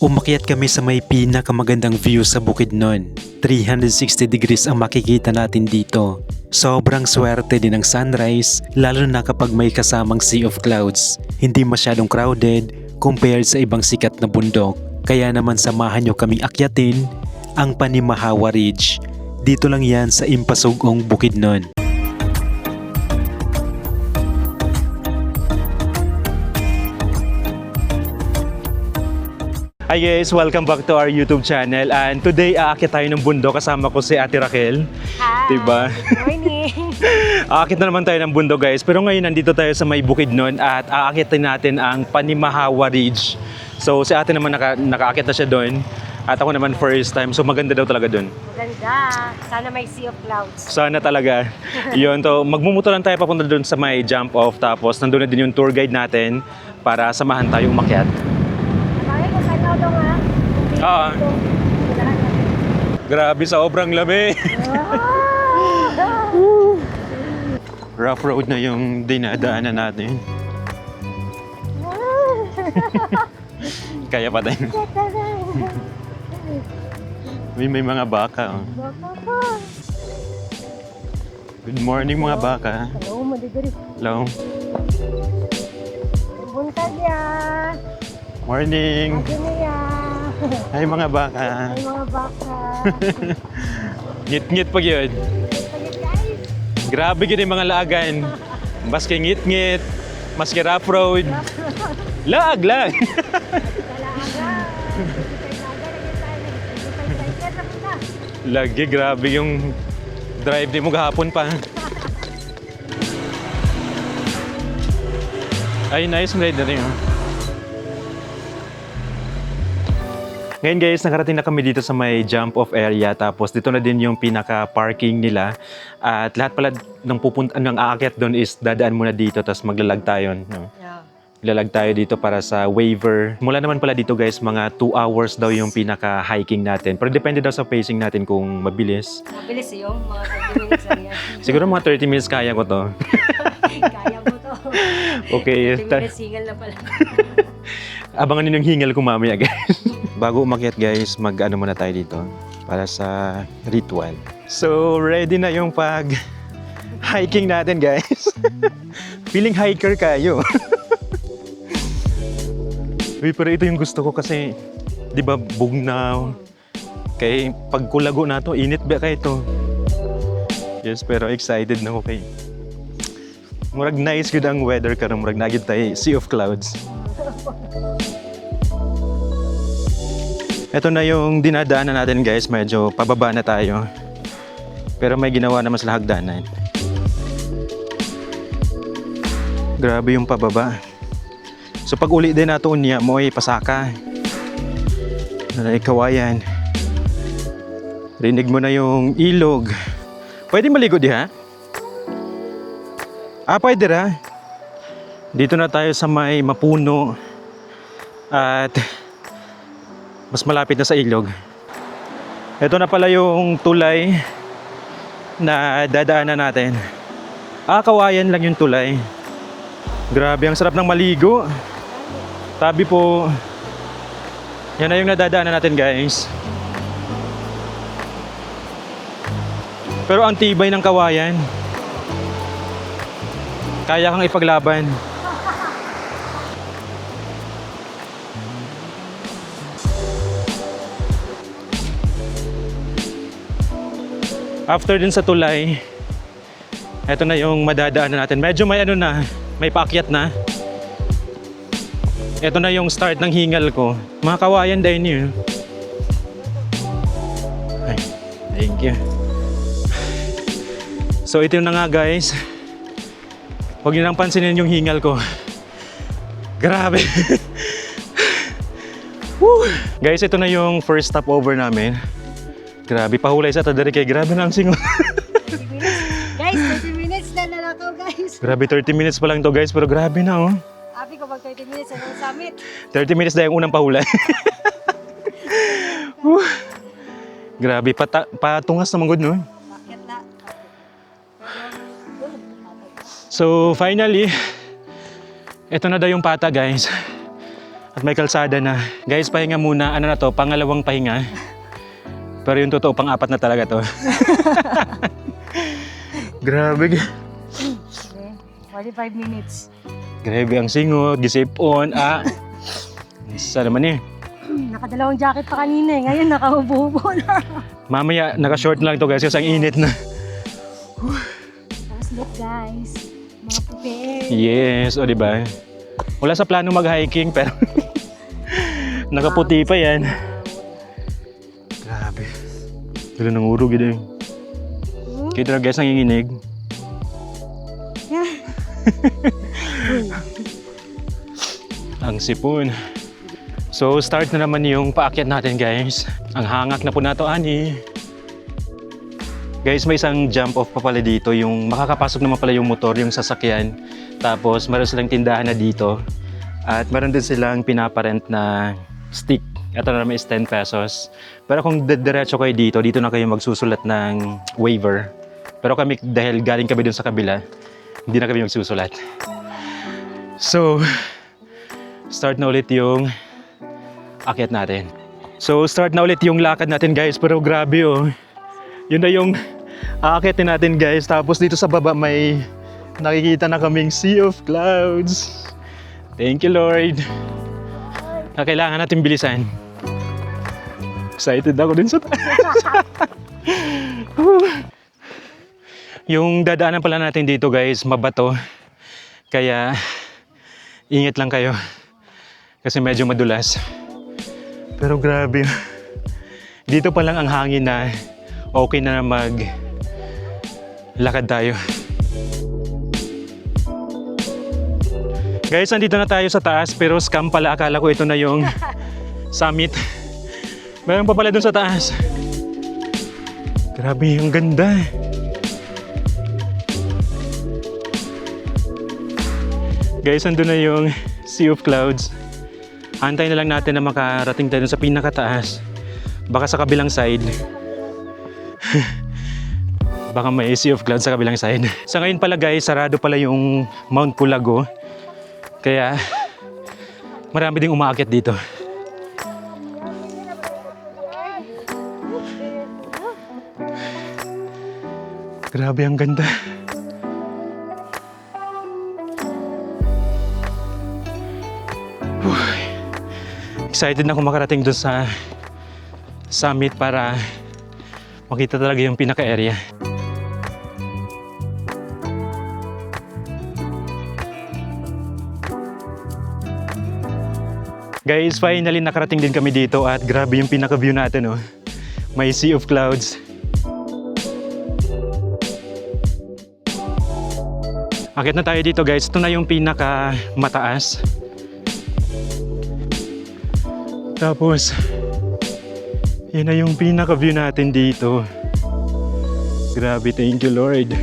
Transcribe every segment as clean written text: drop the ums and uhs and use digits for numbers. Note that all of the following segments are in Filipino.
Umakyat kami sa may pinakamagandang view sa Bukidnon. 360 degrees ang makikita natin dito. Sobrang swerte din ng sunrise, lalo na kapag may kasamang sea of clouds. Hindi masyadong crowded compared sa ibang sikat na bundok. Kaya naman samahan nyo kaming akyatin ang Panimahawa Ridge. Dito lang yan sa Impasugong, Bukidnon. Hi guys! Welcome back to our YouTube channel, and today aakyat tayo ng bundok kasama ko si Ate Raquel. Hi! Diba? Good morning! Aakyat na naman tayo ng bundok guys, pero ngayon nandito tayo sa may Bukidnon at aakyatin natin ang Panimahawa Ridge. So si Ate naman nakaakyat na siya doon at ako naman first time, so maganda daw talaga doon. Maganda! Sana may sea of clouds. Sana talaga. Yun, to magmumuto lang tayo papunta doon sa may jump off, tapos nandun na din yung tour guide natin para samahan tayo umakyat. Bakit kung saan daw nga? Ah. Grabe, sobrang lamig. Rough road na yung dinadaanan natin. Kaya pa din. May mga baka. Oh. Good morning mga baka. Hello, madigari. Hello. Buntag ya! Morning. Ate niya! Hi mga baka. Ay mga baka! Ngit-ngit pag yun. Pagit guys! Grabe gini mga laagan. Maski ngit-ngit, maski rough road. Lag! Kalaaga! Lagi, grabe yung drive di mo gahapon pa. Ay, nice ride na rin. Oh. Ngayon guys, nakarating na kami dito sa may jump off area, tapos dito na din yung pinaka-parking nila. At lahat pala ng aakyat doon is dadaan muna dito, tapos maglalag tayo. No? Yeah. Lalag tayo dito para sa waiver. Mula naman pala dito guys, mga 2 hours daw yung pinaka-hiking natin. Pero depende daw sa pacing natin kung mabilis. Mabilis yung mga 30 minutes lang yan. Siguro mga 30 minutes kaya ko to. Kaya mo to. Okay. 30 minutes single na pala. Abangan nyo yung hingal ko mamaya guys. Bago umakyat guys, mag-ano muna tayo dito para sa ritual. So, ready na yung pag-hiking natin guys. Feeling hiker kayo. Uy, pero ito yung gusto ko kasi, di ba, bugnaw. Kaya pag kulago na to, init ba kayo to? Yes, pero excited na ako kay. Murag nice good ang weather karon, murag nagid tayo sea of clouds. Ito na yung dinadaanan natin guys, medyo pababa na tayo. Pero may ginawa naman sa hagdanan. Grabe yung pababa. So pag uli din nato niya mo ay pasaka. Nalay kawayan. Rinig mo na yung ilog. Pwede maligo diha? Ah, pwede ra. Dito na tayo sa may mapuno. At mas malapit na sa ilog. Ito na pala yung tulay na dadaanan natin. Ah, kawayan lang yung tulay. Grabe, ang sarap ng maligo. Tabi po. Yan na yung nadadaanan natin guys. Pero ang tibay ng kawayan. Kaya kang ipaglaban. After din sa tulay, eto na yung madadaanan natin. Medyo may ano na, may paakyat na. Ito na yung start ng hingal ko. Mga kawayan din yun. Ay, thank you. So ito na nga guys. Huwag nyo nang pansinin yung hingal ko. Grabe. Woo! Guys, ito na yung first stopover namin. Grabe, pahulay sa tadari kay grabe na ang singon. 30 minutes. Guys, 30 minutes na nalakaw guys. Grabe, 30 minutes pa lang to guys, pero grabe na oh. Abi ko mag 30 minutes sa summit. 30 minutes na yung unang pahulay. Grabe, patungas naman good no? Bakit na? So finally, ito na daw yung pata guys. At may kalsada na. Guys, pahinga muna. Ano na to? Pangalawang pahinga. Pero yung totoo, pang-apat na talaga to. Grabe. Okay. 45 minutes. Grabe ang singot. Gisipon. Isa naman eh. Nakadalawang jacket pa kanina eh. Ngayon nakahubo-hubo na. Mamaya, naka-short lang to guys kasi ang init na. Tapos look guys. Mga prepare. Yes, o diba? Wala sa plano mag-hiking pero nakaputi pa yan. Grabe. Gala ng urog yun eh. Kaya guys, nanginginig. Ang sipon. So, start na naman yung paakyat natin guys. Ang hangak na po na to, ani. Guys, may isang jump off pa pala dito. Yung makakapasok naman pala yung motor, yung sasakyan. Tapos, meron silang tindahan na dito. At meron din silang pinaparent na stick. Ito na naman is 10 pesos. Pero kung diretso kayo dito na kayo magsusulat ng waiver. Pero kami, dahil galing kami dun sa kabila, hindi na kami magsusulat. So, start na ulit yung akyat natin. So, start na ulit yung lakad natin guys. Pero grabe oh. Yun na yung aakyatin natin guys. Tapos dito sa baba may nakikita na kaming sea of clouds. Thank you Lord. Kailangan natin bilisan. Excited ako din sa Yung dadaanan pala natin dito guys, mabato. Kaya ingat lang kayo. Kasi medyo madulas. Pero grabe. Dito pa lang ang hangin na okay na lakad tayo. Guys, nandito na tayo sa taas pero scam pala. Akala ko ito na yung summit. Meron pa pala dun sa taas. Grabe, ang ganda. Guys, nandun na yung Sea of Clouds. Antay na lang natin na makarating tayo sa pinakataas. Baka sa kabilang side. Baka may Sea of Clouds sa kabilang side. Sa ngayon pala guys, sarado pala yung Mount Pulago. Kaya marami ding umaakyat dito. Grabe, ang ganda. Excited na akong makarating doon sa summit para makita talaga yung pinaka-area. Guys, finally nakarating din kami dito at grabe yung pinaka-view natin oh. May Sea of Clouds. Akit na tayo dito guys. Ito na yung pinaka-mataas. Tapos, yun na yung pinaka-view natin dito. Grabe, thank you Lord.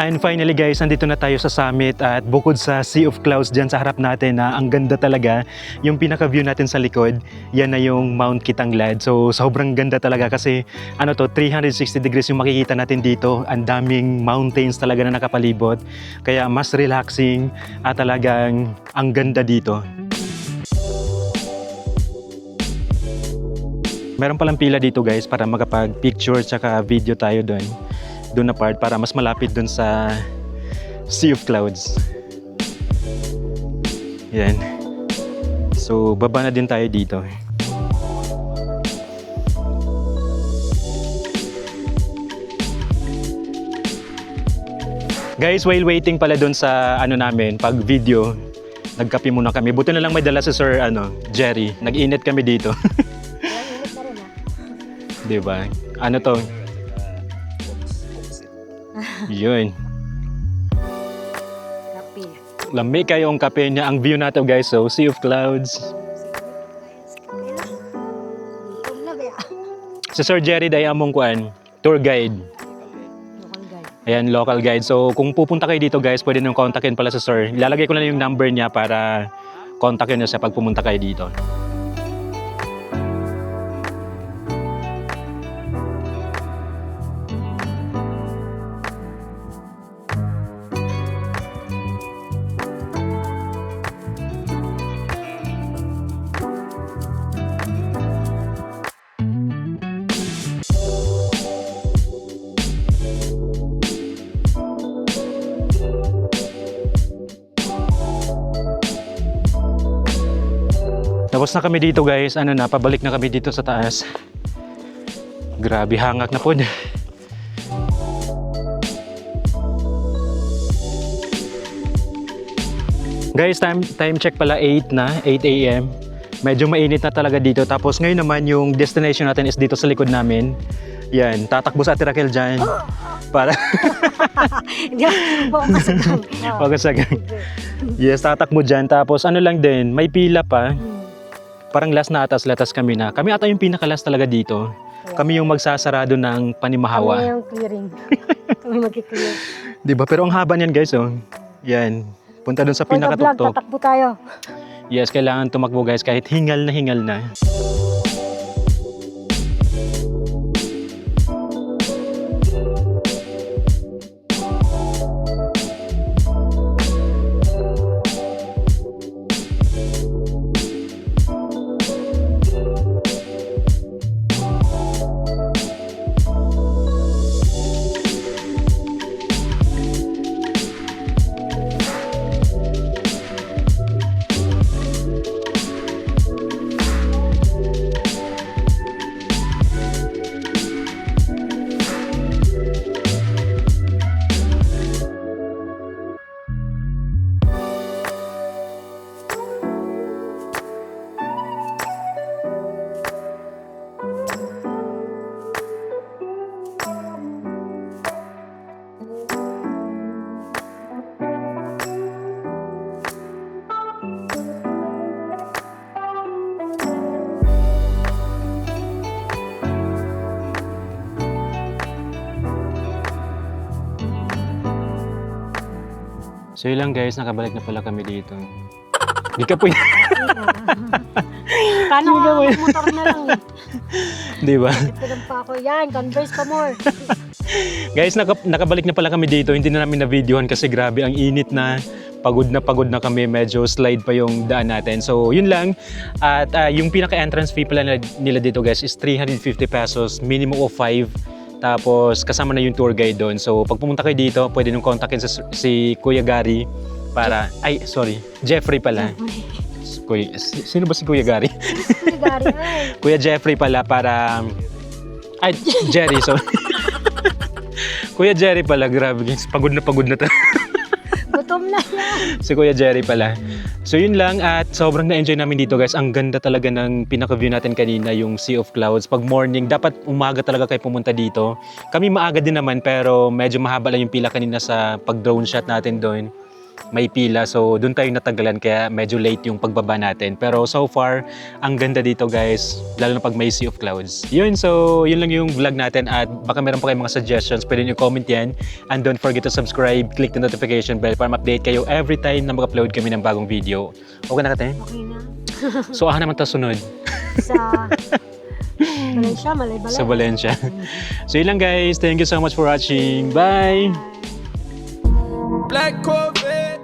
And finally guys, nandito na tayo sa summit at bukod sa Sea of Clouds dyan sa harap natin na ang ganda talaga, yung pinaka-view natin sa likod, yan na yung Mount Kitanglad. So sobrang ganda talaga kasi 360 degrees yung makikita natin dito. Ang daming mountains talaga na nakapalibot. Kaya mas relaxing at talagang ang ganda dito. Meron palang pila dito guys para makapag-picture tsaka video tayo doon na part para mas malapit dun sa Sea of Clouds. Yan. So, baba na din tayo dito. Guys, while waiting pala dun sa namin, pag video, nagkape muna kami. Buti na lang may dala si Sir Jerry. Nag-init kami dito. Init na rin ah. Diba? Ano to? Yun. Kapi. Lami kayong kape niya. Ang view natin guys, so sea of clouds. Si Sir Jerry day among kuan, tour guide. Local guide. Ayan, local guide. So kung pupunta kayo dito guys, pwede nyo kontakin pala sa Sir. Ilalagay ko na yung number niya para kontakin nyo siya pag pumunta kayo dito. Tapos na kami dito guys, ano na, pabalik na kami dito sa taas. Grabe, hangak na po. Guys, time check pala 8 na, 8 a.m. Medyo mainit na talaga dito. Tapos ngayon naman yung destination natin is dito sa likod namin. Yan, tatakbo sa Ate Raquel dyan. Para Hindi ako kasagang. wag sa yes, tatakbo dyan. Tapos ano lang din, may pila pa. Parang last na atas, latas kami na. Kami ata yung pinaka-last talaga dito. Kami yung magsasarado ng Kami panimahawa. yung clearing. Kami magki-clear. Diba? Pero ang haba niyan guys, oh. Yan. Punta dun sa For the vlog, pinakatuktok. tatakbo tayo. Yes, kailangan tumakbo guys kahit hingal na hingal na. So yun lang guys, nakabalik na pala kami dito. Di ka po Paano ka motor na lang eh. Di ba? Pilang pa ako. Yan, Converse pa more. Guys, nakabalik na pala kami dito. Hindi na namin na-videohan kasi grabe ang init na. Pagod na kami. Medyo slide pa yung daan natin. So, yun lang. At yung pinaka-entrance fee pala nila dito guys is 350 pesos. Minimum of 5. Tapos, kasama na yung tour guide doon. So, pag pumunta kayo dito, pwede nung kontakin si Kuya Gary para... Ay, sorry. Jeffrey pala. Sino ba si Kuya Gary? Gary, ay. Kuya Jeffrey pala para... Ay, Jerry, sorry. Kuya Jerry pala, grabe guys. Pagod na to. Gutom na yan. Si Kuya Jerry pala. So yun lang at sobrang na-enjoy namin dito guys. Ang ganda talaga ng pinaka-view natin kanina, yung Sea of Clouds. Pag morning, dapat umaga talaga kayo pumunta dito. Kami maaga din naman pero medyo mahaba lang yung pila kanina sa pag-drone shot natin doon. May pila so doon tayo natagalan kaya medyo late yung pagbaba natin. Pero so far, ang ganda dito guys. Lalo na pag may Sea of Clouds. Yun, so yun lang yung vlog natin at baka meron pa kayong mga suggestions. Pwede nyo comment yan. And don't forget to subscribe, click the notification bell para ma-update kayo every time na mag-upload kami ng bagong video. Okay na kate? Okay na. So aha naman ta sunod. Sa Valencia, Malay-Balay. Sa Valencia. So yun lang guys. Thank you so much for watching. Bye! Black Corvette.